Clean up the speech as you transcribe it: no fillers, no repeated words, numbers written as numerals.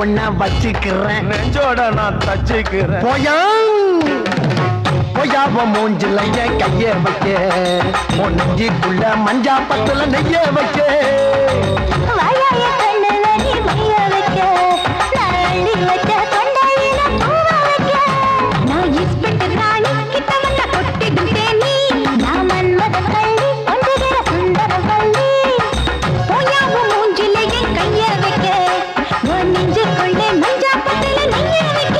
ஒன்ன வச்சுக்கிறேன், நெஞ்சோட நான் தச்சுக்கிறேன். போயா போயாவ மூஞ்சில என் கைய வைக்க, உன் நெஞ்சிக்குள்ள மஞ்சா பத்துல நெய்ய வைக்க. வாயா